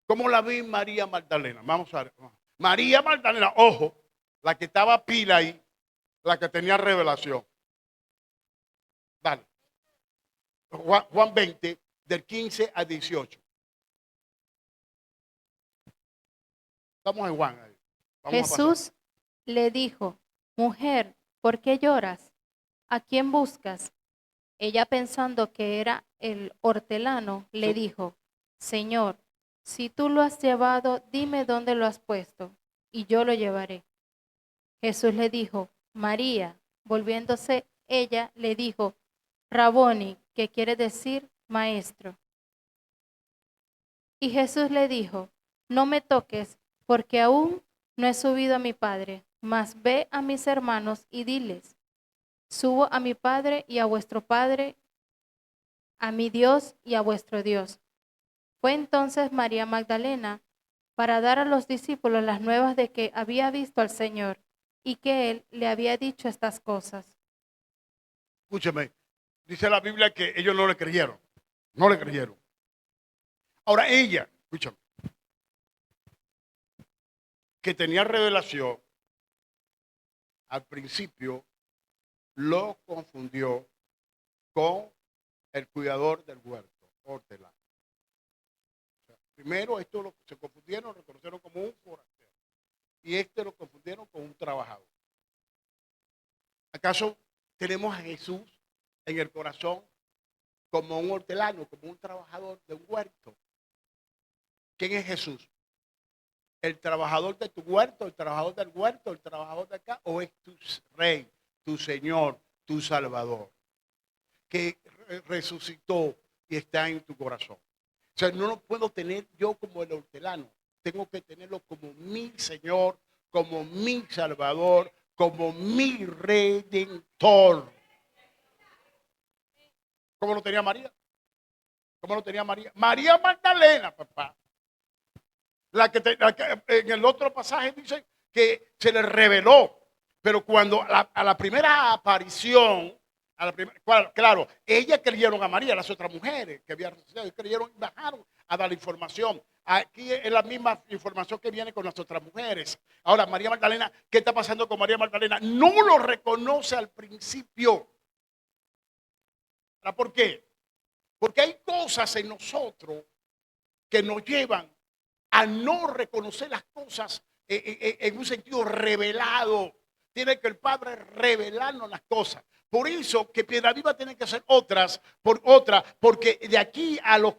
¿Cómo la vi María Magdalena? Vamos a ver. María Magdalena, ojo, la que estaba pila ahí, la que tenía revelación. Dale. Juan 20 del 15 al 18. Estamos en Juan ahí. Jesús le dijo: mujer, ¿por qué lloras? ¿A quién buscas? Ella, pensando que era el hortelano, le dijo: Señor, si tú lo has llevado, dime dónde lo has puesto, y yo lo llevaré. Jesús le dijo: María. Volviéndose ella, le dijo: Raboni, que quiere decir maestro. Y Jesús le dijo: no me toques, porque aún no he subido a mi Padre, mas ve a mis hermanos y diles: subo a mi Padre y a vuestro Padre, a mi Dios y a vuestro Dios. Fue entonces María Magdalena para dar a los discípulos las nuevas de que había visto al Señor y que Él le había dicho estas cosas. Escúcheme, dice la Biblia que ellos no le creyeron. No le creyeron. Ahora ella, escúchame, que tenía revelación, al principio lo confundió con el cuidador del huerto, hortelano. O sea, primero esto se confundieron, lo reconocieron como un forastero, y lo confundieron con un trabajador. ¿Acaso tenemos a Jesús en el corazón como un hortelano, como un trabajador de un huerto? ¿Quién es Jesús? ¿El trabajador de tu huerto, el trabajador del huerto, el trabajador de acá? ¿O es tu rey, tu Señor, tu Salvador, que resucitó y está en tu corazón? O sea, no lo puedo tener yo como el hortelano. Tengo que tenerlo como mi Señor, como mi Salvador, como mi Redentor. ¿Cómo lo tenía María? ¿Cómo lo tenía María? María Magdalena, papá. La que en el otro pasaje dice que se le reveló. Pero cuando a la primera aparición, claro, ellas creyeron a María, las otras mujeres que habían resucitado, creyeron y bajaron a dar la información. Aquí es la misma información que viene con las otras mujeres. Ahora, María Magdalena, ¿qué está pasando con María Magdalena? No lo reconoce al principio. ¿Por qué? Porque hay cosas en nosotros que nos llevan a no reconocer las cosas en un sentido revelado. Tiene que el Padre revelarnos las cosas. Por eso que Piedra Viva tiene que hacer porque de aquí a los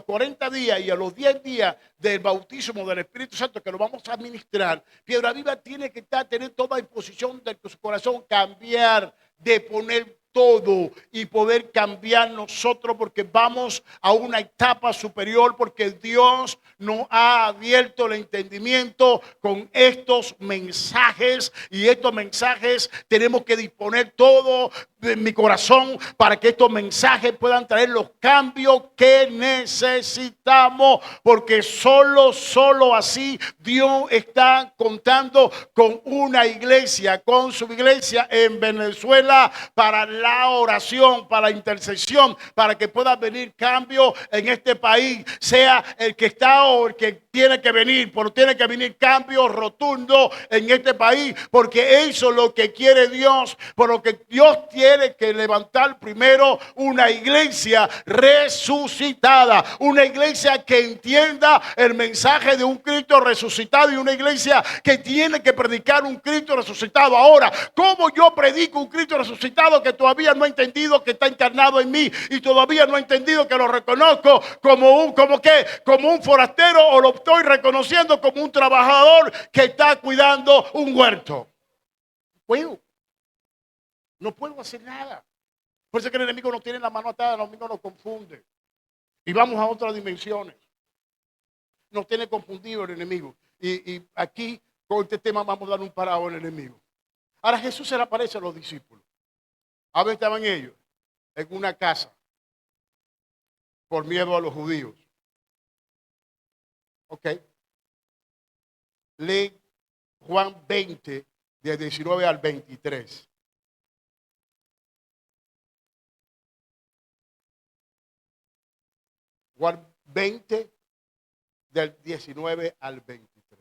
40 días y a los 10 días del bautismo del Espíritu Santo que lo vamos a administrar, Piedra Viva tiene que tener toda disposición de su corazón, cambiar, de poner todo y poder cambiar nosotros, porque vamos a una etapa superior, porque Dios nos ha abierto el entendimiento con estos mensajes, y estos mensajes tenemos que disponer todo de mi corazón para que estos mensajes puedan traer los cambios que necesitamos, porque solo así Dios está contando con una iglesia, con su iglesia en Venezuela para la oración, para la intercesión, para que pueda venir cambio en este país, sea el que está o el que tiene que venir, pero tiene que venir cambio rotundo en este país, porque eso es lo que quiere Dios, por lo que Dios tiene que levantar primero una iglesia resucitada, una iglesia que entienda el mensaje de un Cristo resucitado y una iglesia que tiene que predicar un Cristo resucitado. Ahora, ¿cómo yo predico un Cristo resucitado que todavía no he entendido que está encarnado en mí y todavía no he entendido que lo reconozco como un forastero, o lo estoy reconociendo como un trabajador que está cuidando un huerto? No puedo hacer nada. Por eso es que el enemigo nos tiene la mano atada, el enemigo nos confunde. Y vamos a otras dimensiones. Nos tiene confundido el enemigo. Y aquí, con este tema, vamos a dar un parado al enemigo. Ahora Jesús se le aparece a los discípulos. A ver, estaban ellos en una casa por miedo a los judíos. Ok. Lee Juan 20, de 19 al 23. Juan 20, del 19 al 23.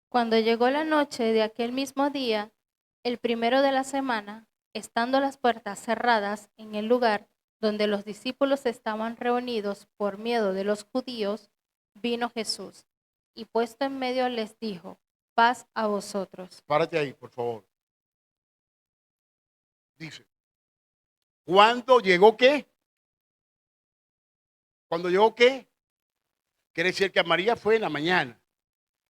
Cuando llegó la noche de aquel mismo día, el primero de la semana, estando las puertas cerradas en el lugar donde los discípulos estaban reunidos por miedo de los judíos, vino Jesús y puesto en medio les dijo: paz a vosotros. Párate ahí, por favor. Dice, ¿cuándo llegó qué? ¿Cuándo llegó qué? Quiere decir que a María fue en la mañana,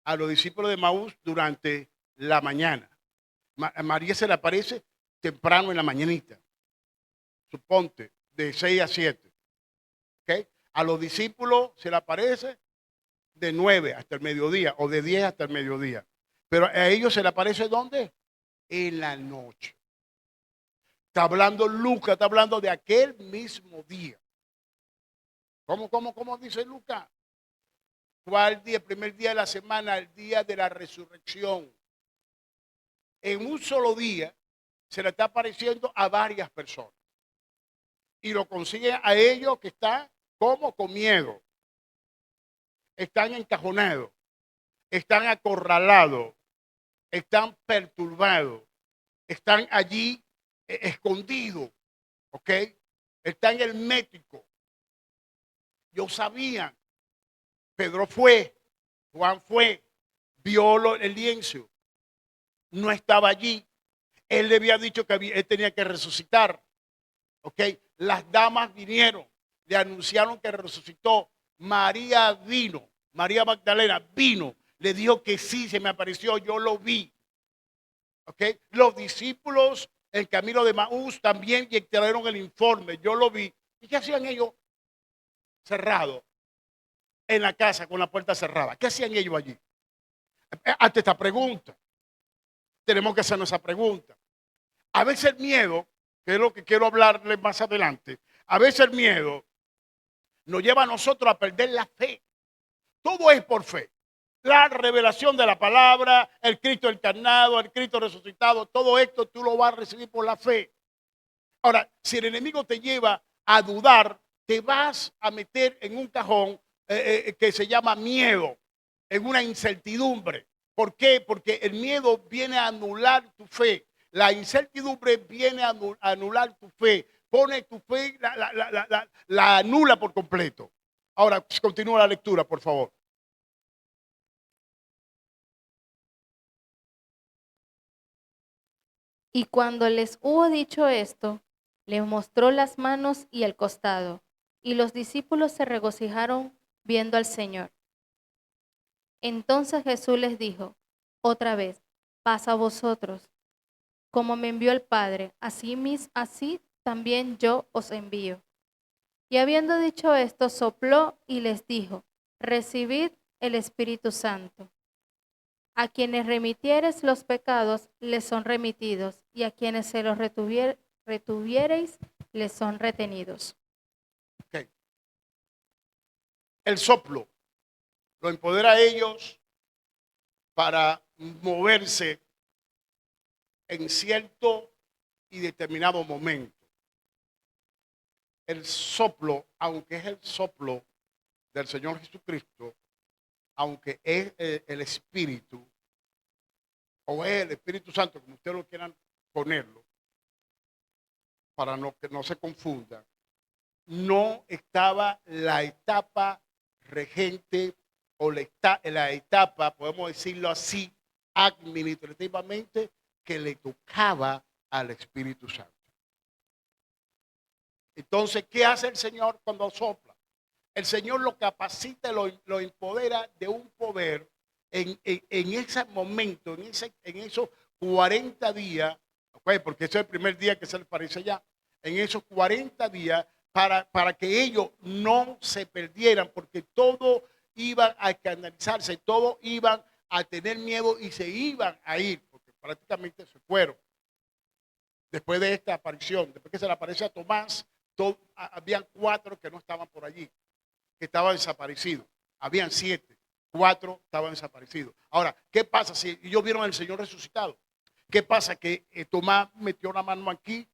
a los discípulos de Maús durante la mañana. A María se le aparece temprano en la mañanita, suponte, de 6 a 7. ¿Okay? A los discípulos se le aparece de 9 hasta el mediodía o de 10 hasta el mediodía. Pero a ellos se le aparece ¿dónde? En la noche. Está hablando Lucas, está hablando de aquel mismo día. ¿Cómo dice Lucas? ¿Cuál día? El primer día de la semana, el día de la resurrección. En un solo día se le está apareciendo a varias personas. Y lo consiguen a ellos que están como con miedo. Están encajonados. Están acorralados. Están perturbados. Están allí escondidos. ¿Ok? Está en el médico. Yo sabía. Pedro fue. Juan fue. Vio el lienzo. No estaba allí. Él le había dicho que él tenía que resucitar. ¿Ok? Las damas vinieron. Le anunciaron que resucitó. María vino. María Magdalena vino. Le dijo que sí, se me apareció. Yo lo vi. ¿Ok? Los discípulos en camino de Maús también trajeron el informe. Yo lo vi. ¿Y qué hacían ellos? Cerrados. En la casa con la puerta cerrada. ¿Qué hacían ellos allí? Ante esta pregunta. Tenemos que hacernos esa pregunta. A veces el miedo, que es lo que quiero hablarles más adelante, a veces el miedo nos lleva a nosotros a perder la fe. Todo es por fe. La revelación de la palabra, el Cristo encarnado, el Cristo resucitado, todo esto tú lo vas a recibir por la fe. Ahora, si el enemigo te lleva a dudar, te vas a meter en un cajón que se llama miedo, en una incertidumbre. ¿Por qué? Porque el miedo viene a anular tu fe. La incertidumbre viene a anular tu fe. Pone tu fe, la anula por completo. Ahora, continúa la lectura, por favor. Y cuando les hubo dicho esto, les mostró las manos y el costado, y los discípulos se regocijaron viendo al Señor. Entonces Jesús les dijo otra vez: paz a vosotros. Como me envió el Padre, así también yo os envío. Y habiendo dicho esto, sopló y les dijo: recibid el Espíritu Santo. A quienes remitiereis los pecados, les son remitidos, y a quienes se los retuviereis, les son retenidos. Okay. El soplo lo empodera a ellos para moverse en cierto y determinado momento. El soplo, aunque es el soplo del Señor Jesucristo, aunque es el Espíritu, o es el Espíritu Santo, como ustedes lo quieran ponerlo, para que no se confunda, no estaba la etapa regente o la etapa, podemos decirlo así, administrativamente, que le tocaba al Espíritu Santo. Entonces, ¿qué hace el Señor cuando sopla? El Señor lo capacita, lo empodera de un poder en ese momento, en esos 40 días, porque ese es el primer día que se les parece ya, en esos 40 días, para que ellos no se perdieran, porque todo iban a escandalizarse, todos iban a tener miedo y se iban a ir, porque prácticamente se fueron. Después de esta aparición, después que se le aparece a Tomás, habían 4 que no estaban por allí, que estaban desaparecidos. Habían 7, 4 estaban desaparecidos. Ahora, ¿qué pasa si ellos vieron al Señor resucitado? ¿Qué pasa? Que Tomás metió la mano aquí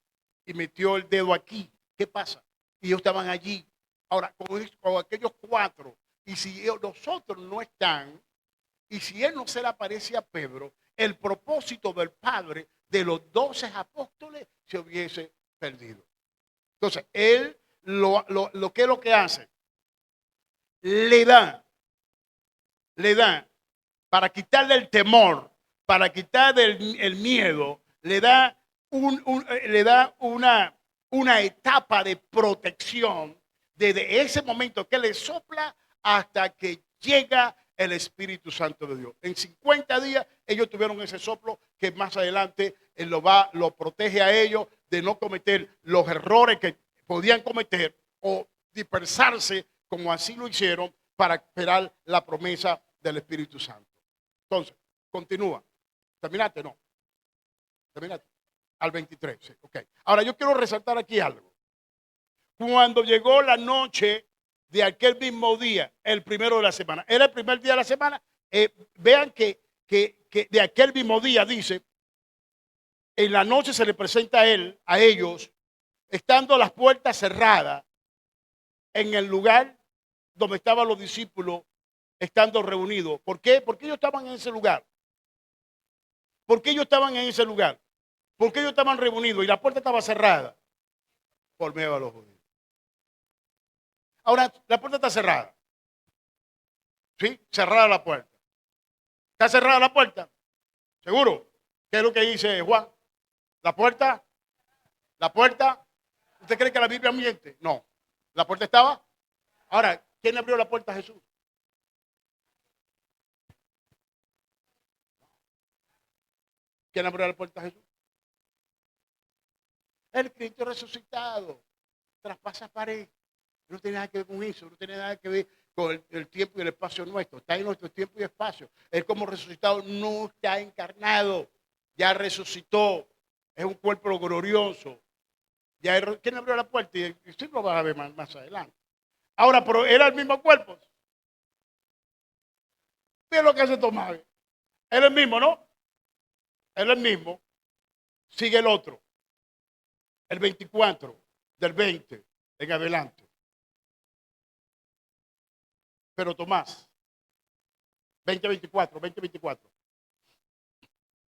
y metió el dedo aquí. ¿Qué pasa? Y ellos estaban allí. Ahora, con aquellos 4, y si los otros no están, y si él no se le aparece a Pedro, el propósito del Padre de los 12 apóstoles se hubiese perdido. Entonces, él lo que es lo que hace, le da, para quitarle el temor, para quitarle el miedo, le da una etapa de protección desde ese momento que le sopla hasta que llega el Espíritu Santo de Dios. En 50 días ellos tuvieron ese soplo que más adelante él lo protege a ellos de no cometer los errores que podían cometer o dispersarse como así lo hicieron para esperar la promesa del Espíritu Santo. Entonces, continúa. ¿Terminaste? No. ¿Terminaste? Al 23. Sí. Ok. Ahora yo quiero resaltar aquí algo. Cuando llegó la noche de aquel mismo día, el primero de la semana, era el primer día de la semana, vean que de aquel mismo día dice, en la noche se le presenta a ellos, estando las puertas cerradas, en el lugar donde estaban los discípulos, estando reunidos. ¿Por qué? Porque ellos estaban en ese lugar. ¿Por qué ellos estaban en ese lugar? Porque ellos estaban reunidos y la puerta estaba cerrada por miedo a los judíos. Ahora, la puerta está cerrada. ¿Sí? Cerrada la puerta. ¿Está cerrada la puerta? ¿Seguro? ¿Qué es lo que dice Juan? ¿La puerta? ¿La puerta? ¿Usted cree que la Biblia miente? No. ¿La puerta estaba? Ahora, ¿quién le abrió la puerta a Jesús? ¿Quién le abrió la puerta a Jesús? El Cristo resucitado. Traspasa pared. No tiene nada que ver con eso. No tiene nada que ver con el tiempo y el espacio nuestro. Está en nuestro tiempo y espacio. Él como resucitado no está encarnado. Ya resucitó. Es un cuerpo glorioso. ¿Quién abrió la puerta? Y sí lo vas a ver más adelante. Ahora, pero era el mismo cuerpo. Mira lo que hace Tomás. Él es el mismo, ¿no? Él es el mismo. Sigue el otro. El 24 del 20 en adelante. Pero Tomás, 20:24.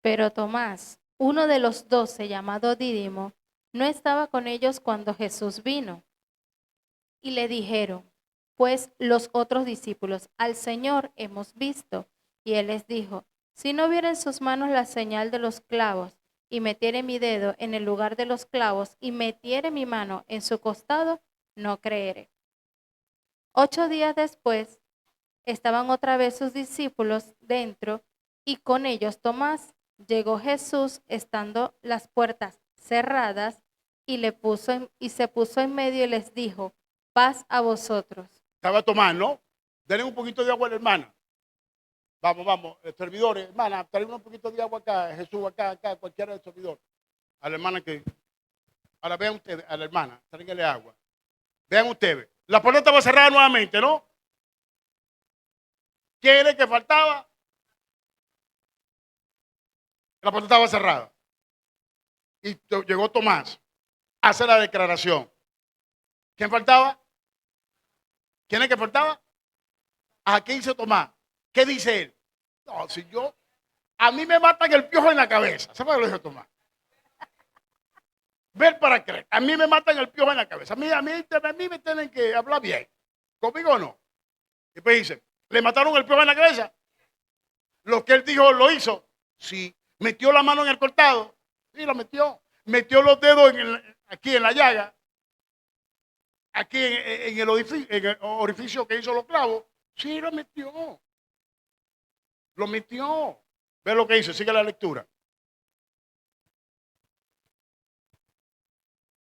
Pero Tomás, uno de los 12, llamado Dídimo, no estaba con ellos cuando Jesús vino. Y le dijeron, pues los otros discípulos, al Señor hemos visto. Y él les dijo, si no viera en sus manos la señal de los clavos, y metiere mi dedo en el lugar de los clavos, y metiere mi mano en su costado, no creeré. 8 días después, estaban otra vez sus discípulos dentro, y con ellos Tomás. Llegó Jesús, estando las puertas cerradas, y se puso en medio y les dijo, paz a vosotros. Estaba Tomás, ¿no? Denle un poquito de agua a la hermana. Vamos, servidores, hermana, trae un poquito de agua acá, Jesús acá, cualquiera del servidor. A la hermana que... Ahora vean ustedes, a la hermana, tráiganle agua. Vean ustedes, la puerta estaba cerrada nuevamente, ¿no? ¿Quién era el que faltaba? La puerta estaba cerrada. y llegó Tomás, hace la declaración. ¿Quién faltaba? ¿Quién es que faltaba? ¿A qué dice Tomás? ¿Qué dice él? No, si yo, a mí me matan el piojo en la cabeza. ¿Sabes lo que dijo Tomás? Ver para creer. A mí me matan el piojo en la cabeza. A mí me tienen que hablar bien. ¿Conmigo o no? Y después dice, ¿le mataron el piojo en la cabeza? Lo que él dijo lo hizo. Sí. ¿Metió la mano en el cortado? Sí, lo metió. Metió los dedos aquí en la llaga. Aquí en el orificio que hizo los clavos. Sí, lo metió. Lo metió. Ve lo que dice, sigue la lectura.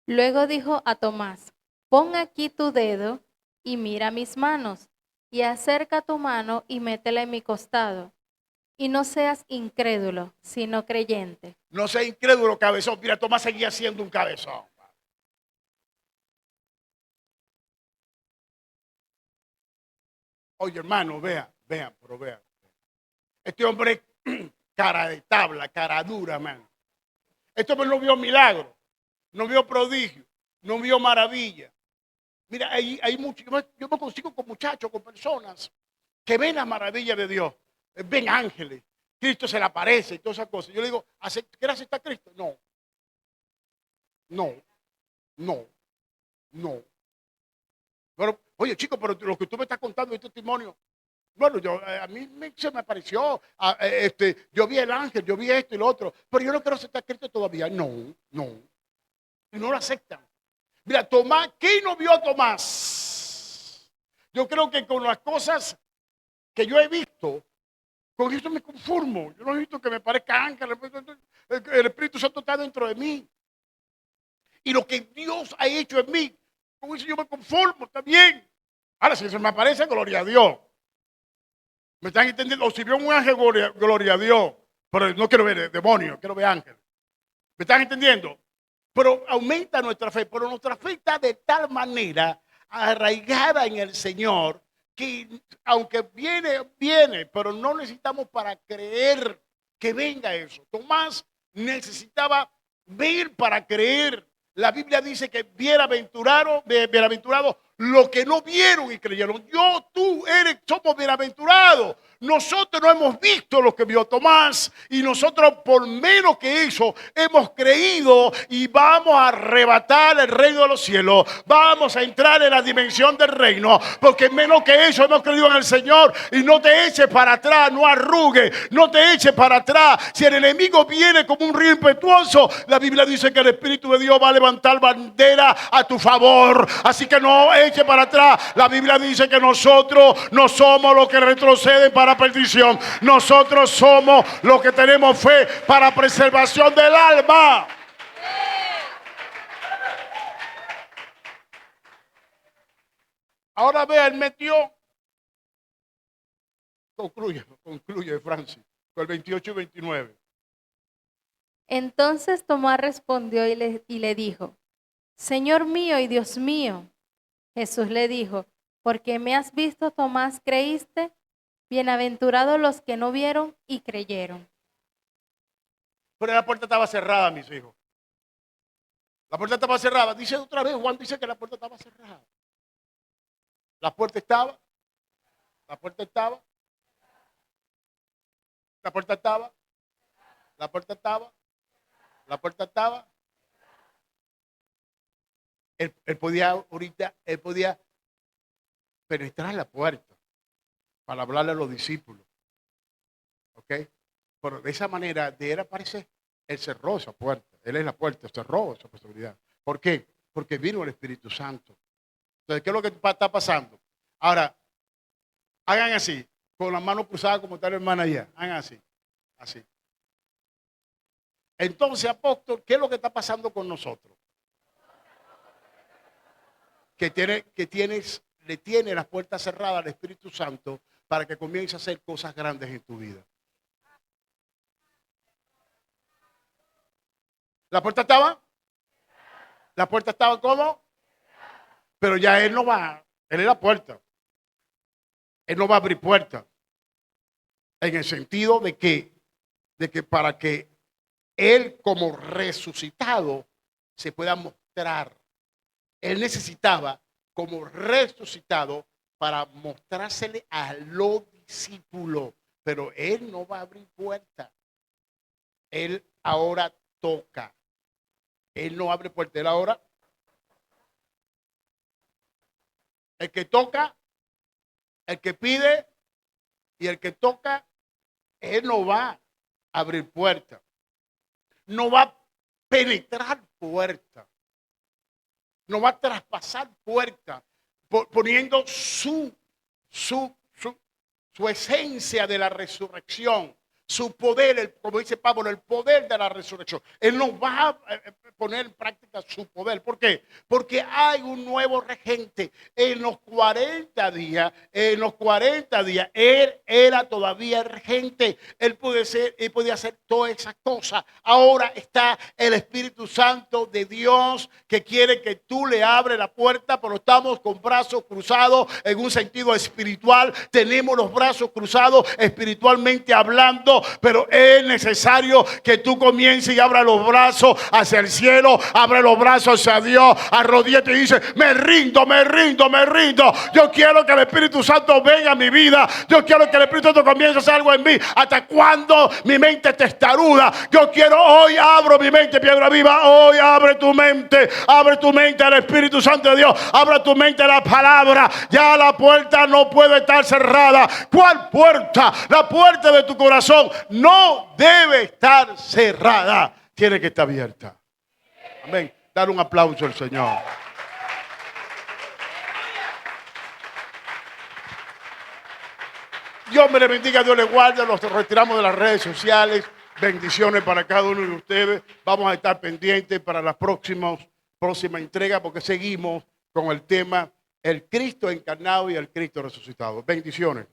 Luego dijo a Tomás, pon aquí tu dedo y mira mis manos, y acerca tu mano y métela en mi costado. Y no seas incrédulo, sino creyente. No sea incrédulo, cabezón. Mira, Tomás seguía siendo un cabezón. Oye, hermano, vean. Este hombre, cara de tabla, cara dura, hermano. Este hombre no vio milagro, no vio prodigio, no vio maravilla. Mira, hay mucho, yo me consigo con muchachos, con personas que ven la maravilla de Dios, ven ángeles, Cristo se le aparece y todas esas cosas. Yo le digo, ¿quieres aceptar a Cristo? No. Pero, oye, chico, pero lo que tú me estás contando es testimonio. Bueno, a mí se me apareció, yo vi el ángel, yo vi esto y lo otro, pero yo no quiero aceptar a Cristo todavía. No. Y no lo aceptan. Mira, Tomás, ¿quién no vio a Tomás? Yo creo que con las cosas que yo he visto, con esto me conformo. Yo no he visto que me parezca ángel, el Espíritu Santo está dentro de mí. Y lo que Dios ha hecho en mí, con eso yo me conformo, está bien. Ahora, si se me aparece, gloria a Dios. ¿Me están entendiendo? O si veo un ángel, gloria a Dios. Pero no quiero ver demonios, quiero ver ángeles. ¿Me están entendiendo? Pero aumenta nuestra fe. Pero nuestra fe está de tal manera arraigada en el Señor que aunque viene, pero no necesitamos para creer que venga eso. Tomás necesitaba ver para creer. La Biblia dice que bienaventurados los que no vieron y creyeron. Somos bienaventurados. Nosotros no hemos visto lo que vio Tomás y nosotros por menos que eso hemos creído y vamos a arrebatar el reino de los cielos. Vamos a entrar en la dimensión del reino porque menos que eso hemos creído en el Señor. Y no te eches para atrás, no arrugues, no te eches para atrás. Si el enemigo viene como un río impetuoso, la Biblia dice que el Espíritu de Dios va a levantar bandera a tu favor. Así que no eches para atrás. La Biblia dice que nosotros no somos los que retroceden para perdición. Nosotros somos los que tenemos fe para preservación del alma. Ahora vea, él metió. Concluye, Francis, con el 28 y 29. Entonces Tomás respondió y le dijo, Señor mío y Dios mío. Jesús le dijo, porque me has visto, Tomás, creíste. Bienaventurados los que no vieron y creyeron. Pero la puerta estaba cerrada, mis hijos. La puerta estaba cerrada. Dice otra vez, Juan dice que la puerta estaba cerrada. La puerta estaba. La puerta estaba. La puerta estaba. La puerta estaba. La puerta estaba. Él podía ahorita, él podía penetrar la puerta para hablarle a los discípulos. ¿Ok? Pero de esa manera, de él aparece, él cerró esa puerta. Él es la puerta, cerró esa posibilidad. ¿Por qué? Porque vino el Espíritu Santo. Entonces, ¿qué es lo que está pasando? Ahora, hagan así, con la mano cruzada como está la hermana allá. Hagan así, así. Entonces, apóstol, ¿qué es lo que está pasando con nosotros? Que le tiene las puertas cerradas al Espíritu Santo para que comience a hacer cosas grandes en tu vida. ¿La puerta estaba? ¿La puerta estaba cómo? Pero ya él no va, él es la puerta. Él no va a abrir puertas. En el sentido de que para que Él como resucitado se pueda mostrar. Él necesitaba como resucitado para mostrársele a los discípulos. Pero Él no va a abrir puertas. Él ahora toca. Él no abre puertas. Él ahora. El que toca, el que pide y el que toca, Él no va a abrir puertas. No va a penetrar puertas. No va a traspasar puertas. Poniendo su esencia de la resurrección. Su poder, como dice Pablo, el poder de la resurrección. Él no va a poner en práctica su poder. ¿Por qué? Porque hay un nuevo regente. En los 40 días, él era todavía regente. Él podía hacer todas esas cosas. Ahora está el Espíritu Santo de Dios que quiere que tú le abres la puerta, pero estamos con brazos cruzados en un sentido espiritual. Tenemos los brazos cruzados espiritualmente hablando. Pero es necesario que tú comiences y abras los brazos hacia el cielo, abre los brazos hacia Dios, arrodíllate y dice: me rindo, me rindo, me rindo. Yo quiero que el Espíritu Santo venga a mi vida. Yo quiero que el Espíritu Santo comience a hacer algo en mí. ¿Hasta cuando mi mente testaruda? Yo quiero, hoy abro mi mente, piedra viva. Hoy abre tu mente al Espíritu Santo de Dios. Abre tu mente a la palabra. Ya la puerta no puede estar cerrada. ¿Cuál puerta? La puerta de tu corazón no debe estar cerrada, tiene que estar abierta. Amén. Dar un aplauso al Señor. Dios me le bendiga, Dios le guarde. Nos retiramos de las redes sociales. Bendiciones para cada uno de ustedes. Vamos a estar pendientes para la próxima entrega, porque seguimos con el tema el Cristo encarnado y el Cristo resucitado. Bendiciones.